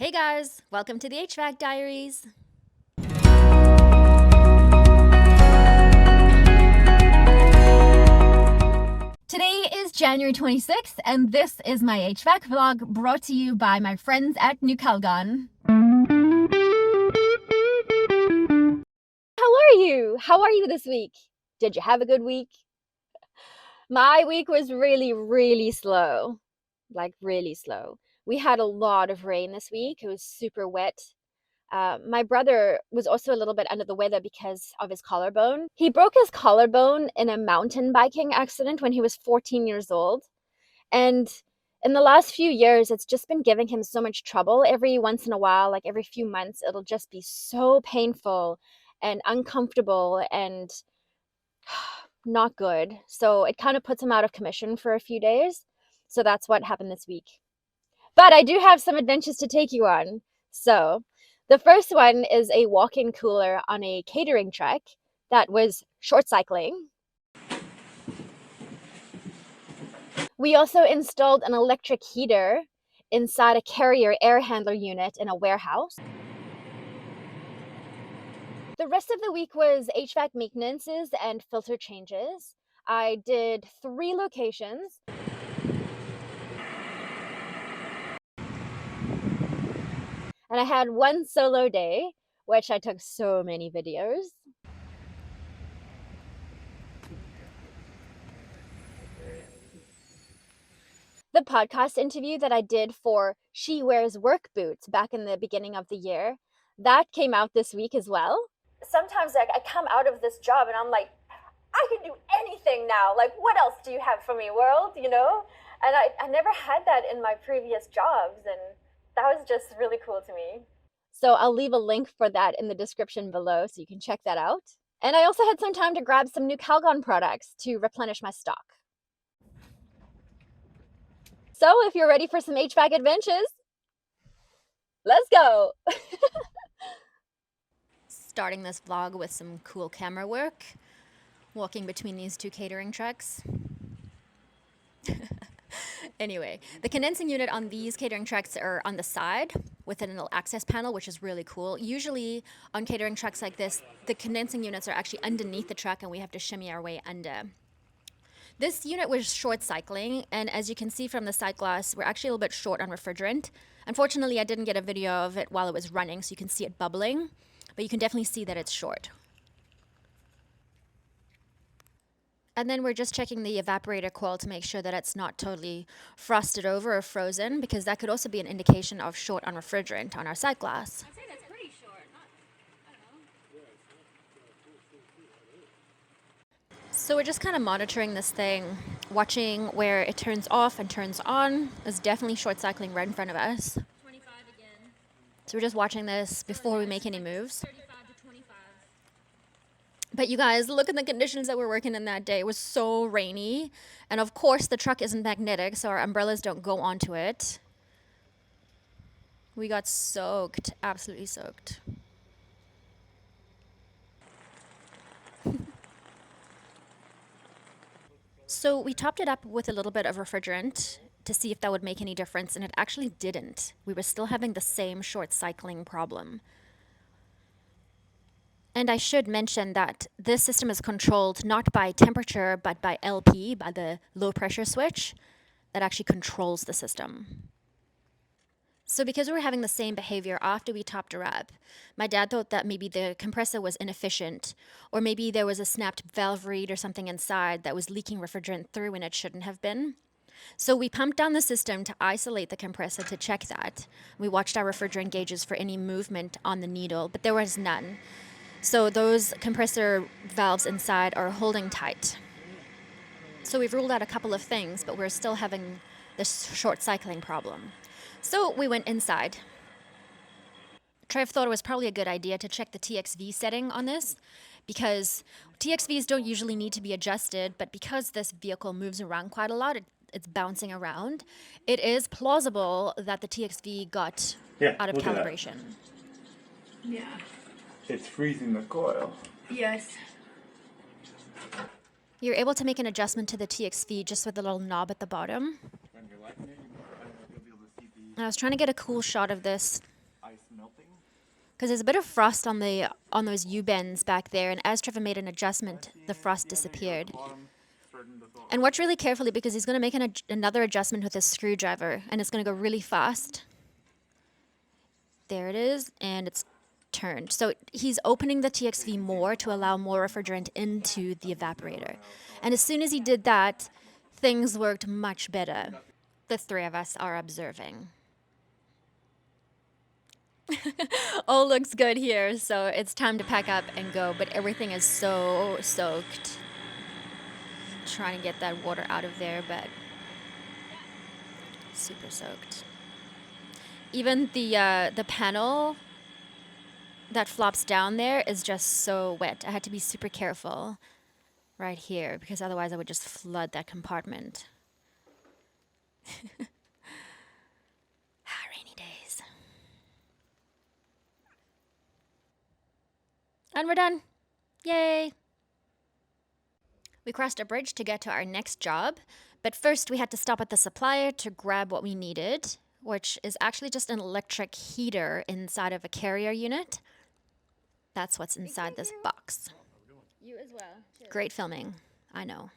Hey guys, welcome to the HVAC Diaries. Today is January 26th, and this is my HVAC vlog brought to you by my friends at Nu-Calgon. How are you? How are you this week? Did you have a good week? My week was really slow. Like really slow. We had a lot of rain this week. It was super wet. My brother was also a little bit under the weather because of his collarbone. He broke his collarbone in a mountain biking accident when he was 14 years old. And in the last few years, it's just been giving him so much trouble. Every once in a while, like every few months, it'll just be so painful and uncomfortable and not good. So it kind of puts him out of commission for a few days. So that's what happened this week. But I do have some adventures to take you on. So the first one is a walk-in cooler on a catering truck that was short cycling. We also installed an electric heater inside a carrier air handler unit in a warehouse. The rest of the week was HVAC maintenances and filter changes. I did 3 locations. And I had 1 solo day, which I took so many videos. The podcast interview that I did for She Wears Work Boots back in the beginning of the year, that came out this week as well. Sometimes I come out of this job and I'm like, I can do anything now. Like, what else do you have for me, world? You know? And I never had that in my previous jobs, and that was just really cool to me. So I'll leave a link for that in the description below so you can check that out. And I also had some time to grab some Nu-Calgon products to replenish my stock. So if you're ready for some HVAC adventures, let's go. Starting this vlog with some cool camera work, walking between these 2 catering trucks. Anyway, the condensing unit on these catering trucks are on the side with a little access panel, which is really cool. Usually on catering trucks like this, the condensing units are actually underneath the truck and we have to shimmy our way under. This unit was short cycling, and as you can see from the side glass, we're actually a little bit short on refrigerant. Unfortunately, I didn't get a video of it while it was running, so you can see it bubbling, but you can definitely see that it's short. And then we're just checking the evaporator coil to make sure that it's not totally frosted over or frozen, because that could also be an indication of short on refrigerant on our side glass. I'd say that's pretty short. I don't know. So we're just kind of monitoring this thing, watching where it turns off and turns on. It's definitely short cycling right in front of us. 25 again. So we're just watching this before we make any moves. 35 to 25. But you guys, look at the conditions that we're working in that day. It was so rainy. And of course, the truck isn't magnetic, so our umbrellas don't go onto it. We got soaked, absolutely soaked. So we topped it up with a little bit of refrigerant to see if that would make any difference, and it actually didn't. We were still having the same short cycling problem. And I should mention that this system is controlled not by temperature, but by LP, by the low pressure switch that actually controls the system. So because we were having the same behavior after we topped her up, my dad thought that maybe the compressor was inefficient, or maybe there was a snapped valve reed or something inside that was leaking refrigerant through when it shouldn't have been. So we pumped down the system to isolate the compressor to check that. We watched our refrigerant gauges for any movement on the needle, but there was none. So those compressor valves inside are holding tight. So we've ruled out a couple of things, but we're still having this short cycling problem. So we went inside. Trev thought it was probably a good idea to check the TXV setting on this, because TXVs don't usually need to be adjusted, but because this vehicle moves around quite a lot, it's bouncing around. It is plausible that the TXV got out of calibration. Yeah. It's freezing the coil. Yes. You're able to make an adjustment to the TXV just with a little knob at the bottom. And I was trying to get a cool shot of this because there's a bit of frost on those U-bends back there, and as Trevor made an adjustment, the frost disappeared. And watch really carefully because he's going to make another adjustment with his screwdriver, and it's going to go really fast. There it is, and it's turned. So he's opening the TXV more to allow more refrigerant into the evaporator. And as soon as he did that, things worked much better. The three of us are observing. All looks good here, so it's time to pack up and go, but everything is so soaked. Trying to get that water out of there, but super soaked. Even the panel that flops down there is just so wet. I had to be super careful right here because otherwise I would just flood that compartment. Rainy days. And we're done. Yay! We crossed a bridge to get to our next job, but first we had to stop at the supplier to grab what we needed, which is actually just an electric heater inside of a carrier unit. That's what's inside this box. You as well. Great filming, I know.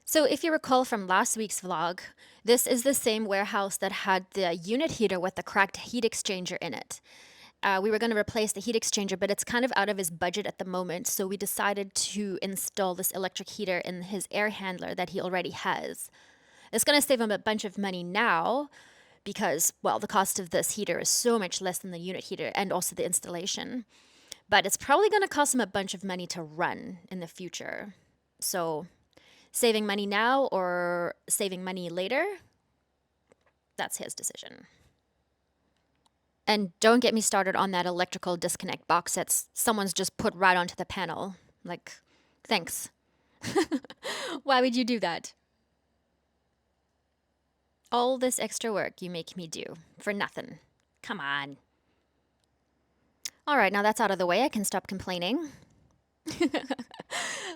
So if you recall from last week's vlog, this is the same warehouse that had the unit heater with the cracked heat exchanger in it. We were going to replace the heat exchanger, but it's kind of out of his budget at the moment, so we decided to install this electric heater in his air handler that he already has. It's going to save him a bunch of money now because, well, the cost of this heater is so much less than the unit heater and also the installation. But it's probably going to cost him a bunch of money to run in the future. So saving money now or saving money later, that's his decision. And don't get me started on that electrical disconnect box that someone's just put right onto the panel. Like, thanks. Why would you do that? All this extra work you make me do for nothing. Come on. All right, now that's out of the way. I can stop complaining.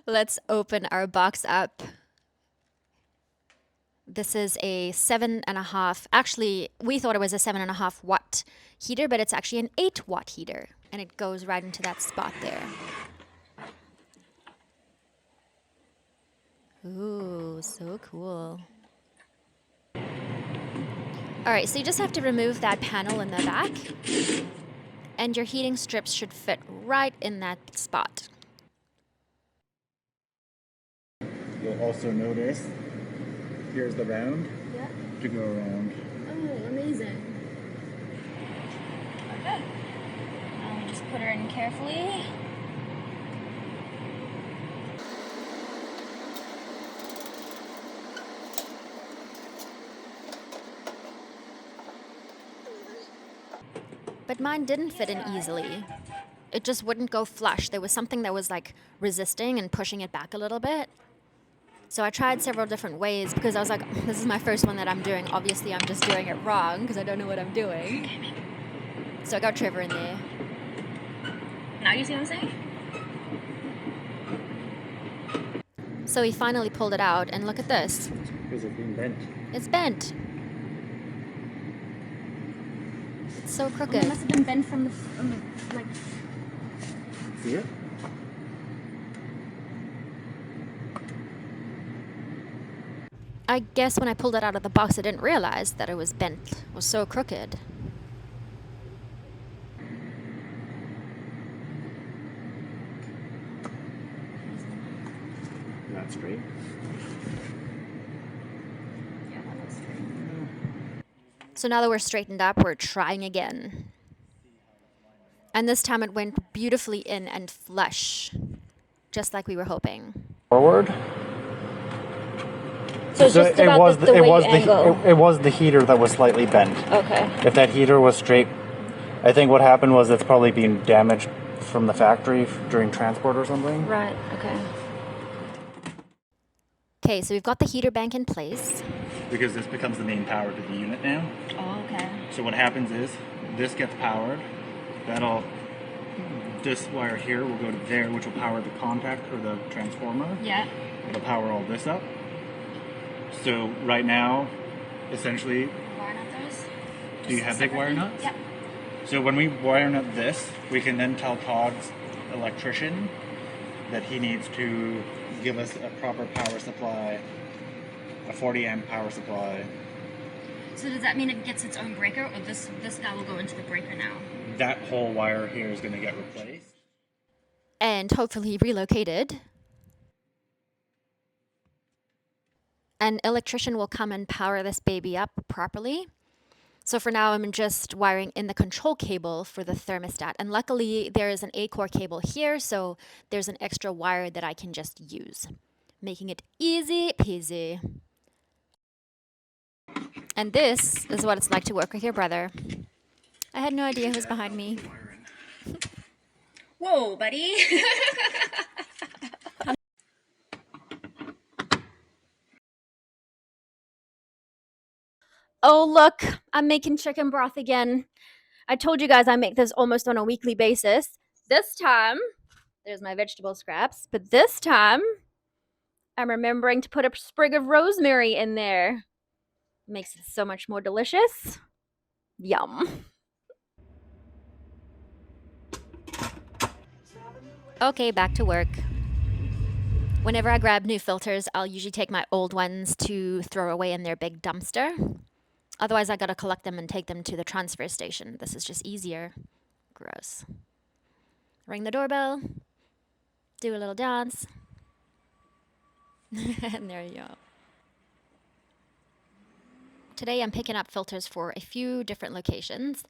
Let's open our box up. This is a 7.5, actually, we thought it was a 7.5 watt heater, but it's actually an 8 watt heater, and it goes right into that spot there. Ooh, so cool. All right, so you just have to remove that panel in the back, and your heating strips should fit right in that spot. You'll also notice here's the round Yeah. to go around. Oh, amazing. Okay. I'll just put her in carefully. But mine didn't fit in easily. It just wouldn't go flush. There was something that was like resisting and pushing it back a little bit. So I tried several different ways because I was like, this is my first one that I'm doing. Obviously, I'm just doing it wrong because I don't know what I'm doing. So I got Trevor in there. Now you see what I'm saying? So he finally pulled it out, and look at this. Because it's being bent. It's bent. It's so It crooked. must have been bent from the like. See it? I guess when I pulled it out of the box, I didn't realize that it was bent. It was so crooked. Not straight. Yeah, that looks straight. So now that we're straightened up, we're trying again. And this time it went beautifully in and flush, just like we were hoping. Forward. So it's just about the way you angle. It was the heater that was slightly bent. Okay. If that heater was straight, I think what happened was it's probably being damaged from the factory during transport or something. Right. Okay. Okay, so we've got the heater bank in place. Because this becomes the main power to the unit now. Oh, okay. So what happens is this gets powered. This wire here will go to there, which will power the contact or the transformer. Yeah. It'll power all this up. So right now, essentially, Wire not those? Do you have big wire nuts? Yeah. So when we wire nut this, we can then tell Todd's electrician that he needs to give us a proper power supply, a 40 amp power supply. So does that mean it gets its own breaker, or this guy will go into the breaker now? That whole wire here is going to get replaced. And hopefully relocated. An electrician will come and power this baby up properly. So for now, I'm just wiring in the control cable for the thermostat. And luckily, there is an 8-core cable here, so there's an extra wire that I can just use, making it easy peasy. And this is what it's like to work with your brother. I had no idea who was behind me. Whoa, buddy. Oh, look, I'm making chicken broth again. I told you guys I make this almost on a weekly basis. This time, there's my vegetable scraps, but this time, I'm remembering to put a sprig of rosemary in there. Makes it so much more delicious. Yum. Okay, back to work. Whenever I grab new filters, I'll usually take my old ones to throw away in their big dumpster. Otherwise, I gotta collect them and take them to the transfer station. This is just easier. Gross. Ring the doorbell. Do a little dance. And there you go. Today I'm picking up filters for a few different locations.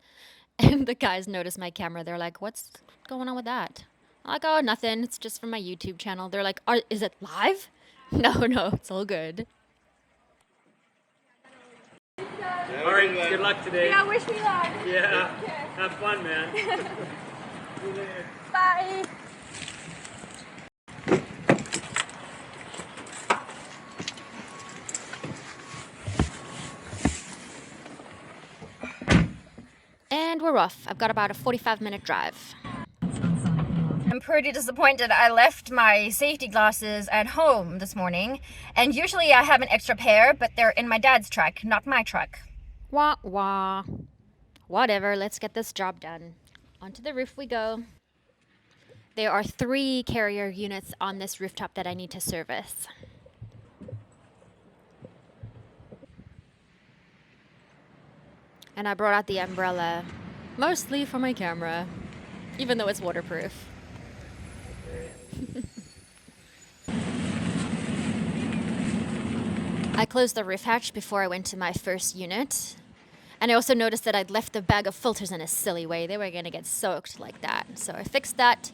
And the guys notice my camera. They're like, what's going on with that? I'm like, oh, nothing. It's just from my YouTube channel. They're like, is it live? No, it's all good. All right, good luck today. Yeah, wish me luck. Yeah, have fun, man. Bye. And we're off. I've got about a 45-minute drive. I'm pretty disappointed. I left my safety glasses at home this morning, and usually I have an extra pair, but they're in my dad's truck, not my truck. Wah, wah. Whatever, let's get this job done. Onto the roof we go. There are 3 carrier units on this rooftop that I need to service. And I brought out the umbrella, mostly for my camera, even though it's waterproof. I closed the roof hatch before I went to my first unit. And I also noticed that I'd left the bag of filters in a silly way. They were going to get soaked like that. So I fixed that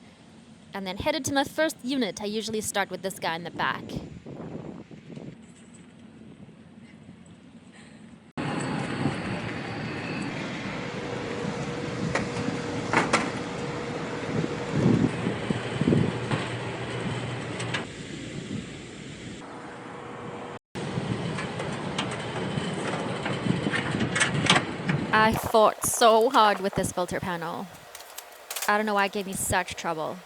and then headed to my first unit. I usually start with this guy in the back. I fought so hard with this filter panel. I don't know why it gave me such trouble.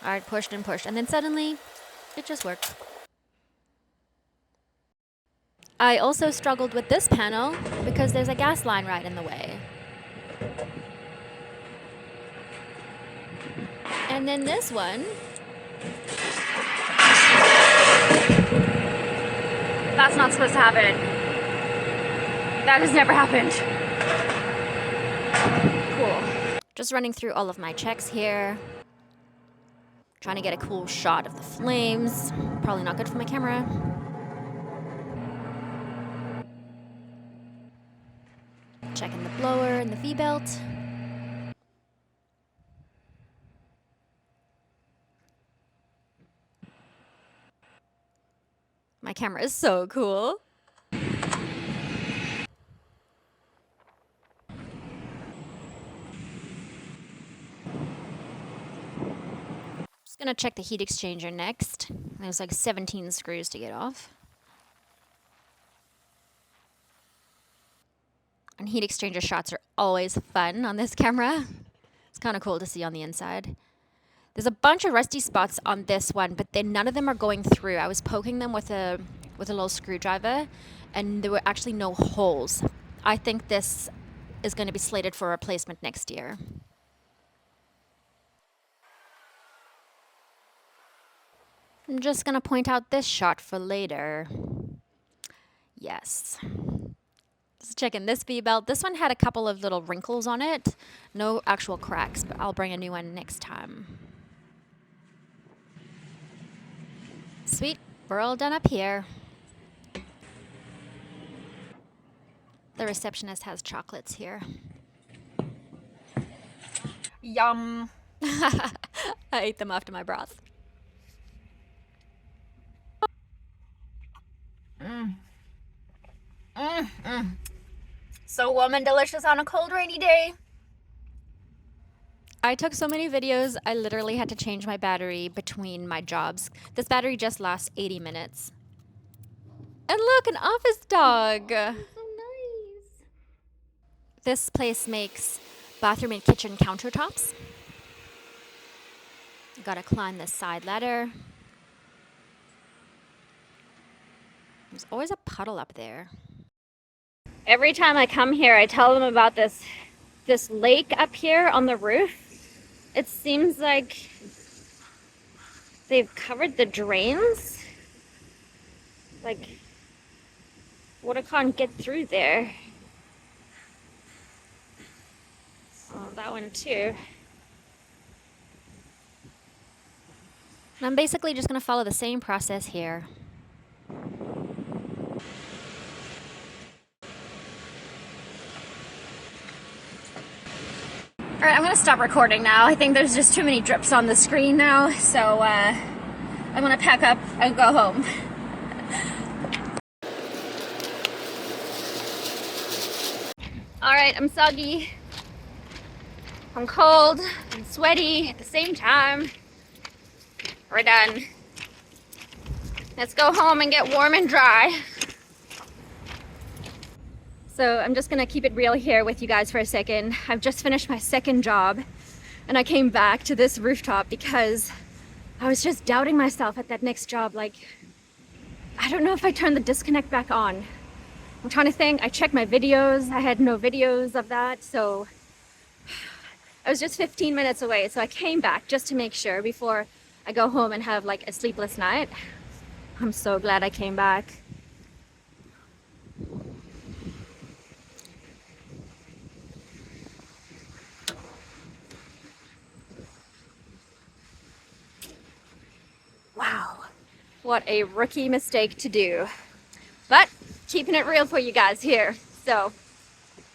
I pushed and pushed, and then suddenly, it just worked. I also struggled with this panel because there's a gas line right in the way. And then this one. That's not supposed to happen. That has never happened. Cool. Just running through all of my checks here. Trying to get a cool shot of the flames. Probably not good for my camera. Checking the blower and the V-belt. My camera is so cool. Just gonna check the heat exchanger next. There's like 17 screws to get off. And heat exchanger shots are always fun on this camera. It's kind of cool to see on the inside. There's a bunch of rusty spots on this one, but then none of them are going through. I was poking them with a little screwdriver, and there were actually no holes. I think this is going to be slated for replacement next year. I'm just going to point out this shot for later. Yes. Just checking this V-belt. This one had a couple of little wrinkles on it. No actual cracks, but I'll bring a new one next time. Sweet. We're all done up here. The receptionist has chocolates here. Yum. I ate them after my broth. So warm and delicious on a cold, rainy day. I took so many videos, I literally had to change my battery between my jobs. This battery just lasts 80 minutes. And look, an office dog. So nice. This place makes bathroom and kitchen countertops. Gotta climb this side ladder. There's always a puddle up there. Every time I come here, I tell them about this lake up here on the roof. It seems like they've covered the drains. Like, water can't get through there. Oh, that one too. And I'm basically just gonna follow the same process here. All right, I'm gonna stop recording now. I think there's just too many drips on the screen now, so I'm gonna pack up and go home. All right, I'm soggy. I'm cold and sweaty at the same time. We're done. Let's go home and get warm and dry. So I'm just gonna keep it real here with you guys for a second. I've just finished my second job and I came back to this rooftop because I was just doubting myself at that next job. Like, I don't know if I turned the disconnect back on. I'm trying to think. I checked my videos. I had no videos of that. So I was just 15 minutes away. So I came back just to make sure before I go home and have like a sleepless night. I'm so glad I came back. Wow, what a rookie mistake to do. But keeping it real for you guys here. So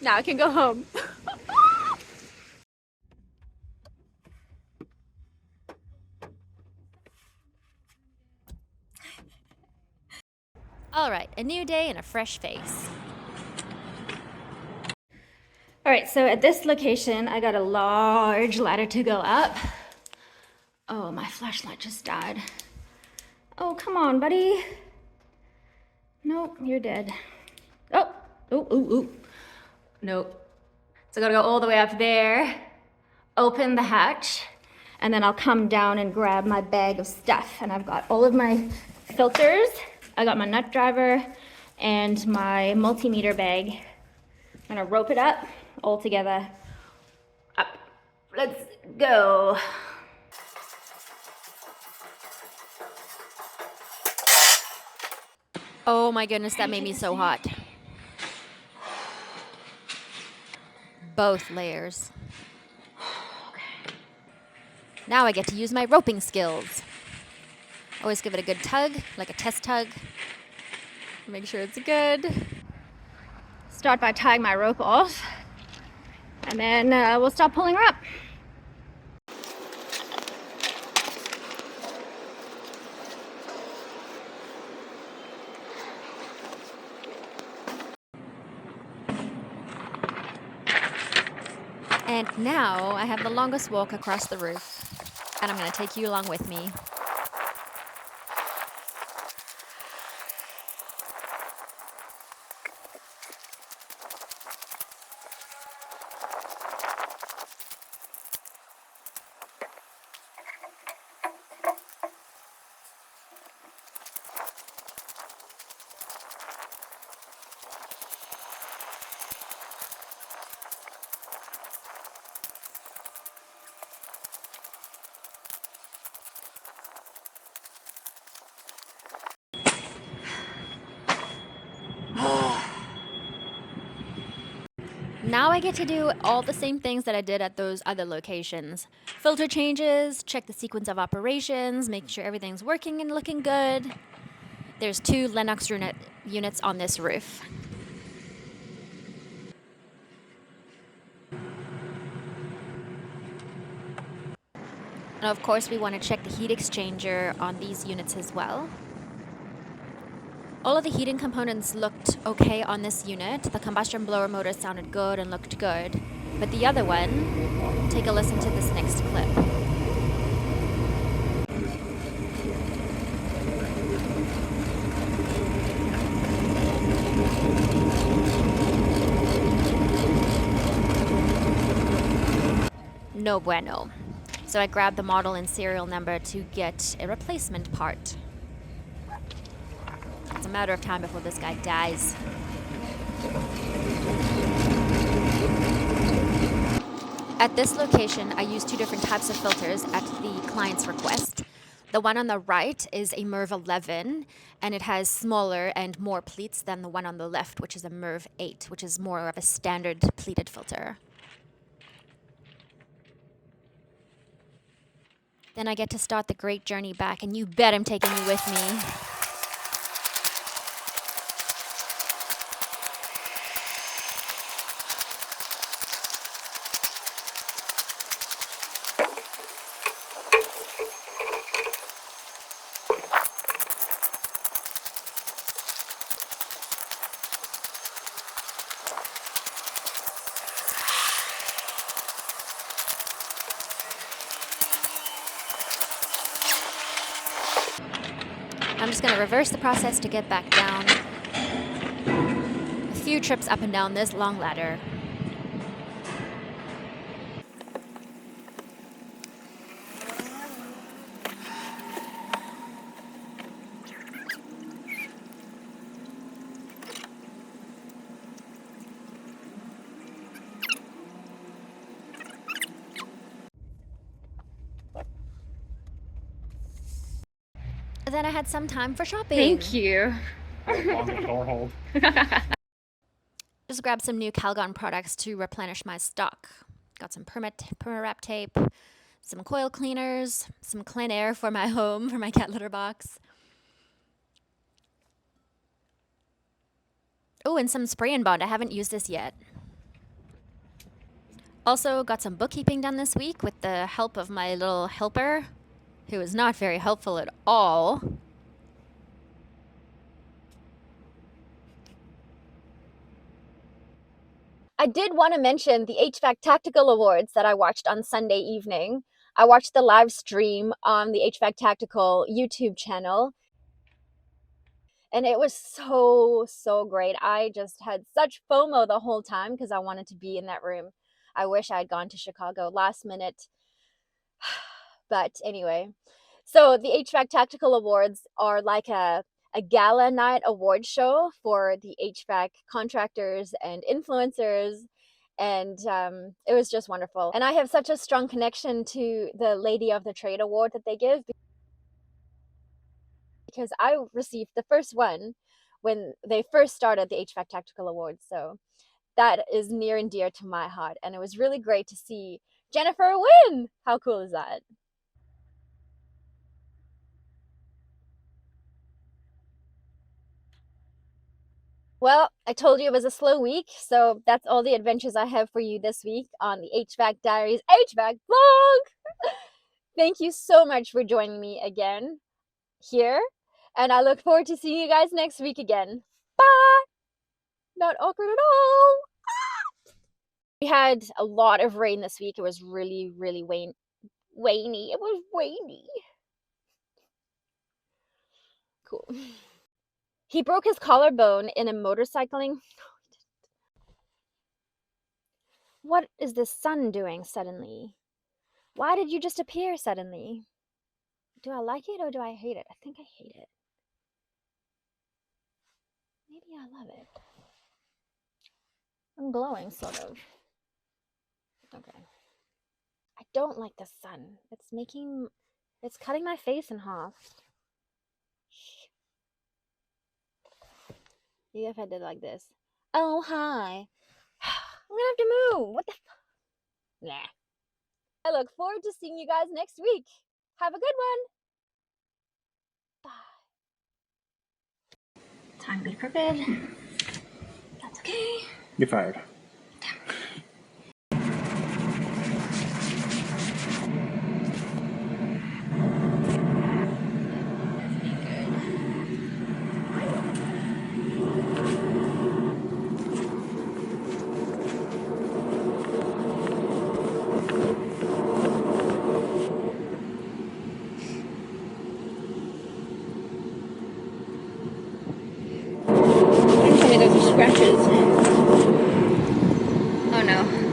now I can go home. All right, a new day and a fresh face. All right, so at this location, I got a large ladder to go up. Oh, my flashlight just died. Oh, come on, buddy. Nope, you're dead. Oh, ooh. Nope. So I gotta go all the way up there, open the hatch, and then I'll come down and grab my bag of stuff. And I've got all of my filters. I got my nut driver and my multimeter bag. I'm gonna rope it up all together. Up. Let's go. Oh my goodness, that made me so hot. Both layers. Now I get to use my roping skills. Always give it a good tug, like a test tug. Make sure it's good. Start by tying my rope off, and then we'll start pulling her up. And now I have the longest walk across the roof, and I'm going to take you along with me. Now I get to do all the same things that I did at those other locations. Filter changes, check the sequence of operations, make sure everything's working and looking good. There's 2 Lennox units on this roof. And of course we want to check the heat exchanger on these units as well. All of the heating components looked okay on this unit. The combustion blower motor sounded good and looked good. But the other one, take a listen to this next clip. No bueno. So I grabbed the model and serial number to get a replacement part. It's a matter of time before this guy dies. At this location, I used 2 different types of filters at the client's request. The one on the right is a MERV 11, and it has smaller and more pleats than the one on the left, which is a MERV 8, which is more of a standard pleated filter. Then I get to start the great journey back, and you bet I'm taking you with me. I'm just going to reverse the process to get back down. A few trips up and down this long ladder. Then I had some time for shopping. Thank you. Longest door hold. Just grabbed some Nu-Calgon products to replenish my stock. Got some perma-wrap tape, some coil cleaners, some clean air for my home, for my cat litter box. Oh, and some spray and bond. I haven't used this yet. Also got some bookkeeping done this week with the help of my little helper, who is not very helpful at all. I did want to mention the HVAC Tactical Awards that I watched on Sunday evening. I watched the live stream on the HVAC Tactical YouTube channel, and it was so great. I just had such FOMO the whole time because I wanted to be in that room. I wish I had gone to Chicago last minute. But anyway, so the HVAC Tactical Awards are like a gala night award show for the HVAC contractors and influencers. And it was just wonderful. And I have such a strong connection to the Lady of the Trade Award that they give, because I received the first one when they first started the HVAC Tactical Awards. So that is near and dear to my heart. And it was really great to see Jennifer win. How cool is that? Well, I told you it was a slow week, so that's all the adventures I have for you this week on the HVAC Diaries HVAC vlog. Thank you so much for joining me again here, and I look forward to seeing you guys next week again. Bye! Not awkward at all. We had a lot of rain this week. It was really rainy. It was rainy. Cool. He broke his collarbone in a motorcycling. What is the sun doing suddenly? Why did you just appear suddenly? Do I like it or do I hate it? I think I hate it. Maybe I love it. I'm glowing, sort of. Okay. I don't like the sun. It's cutting my face in half. Maybe if I did like this. Oh, hi. I'm gonna have to Nah. I look forward to seeing you guys next week. Have a good one. Bye. Time to be prepared. That's okay. You're fired. Don't tell me those are scratches. Oh no.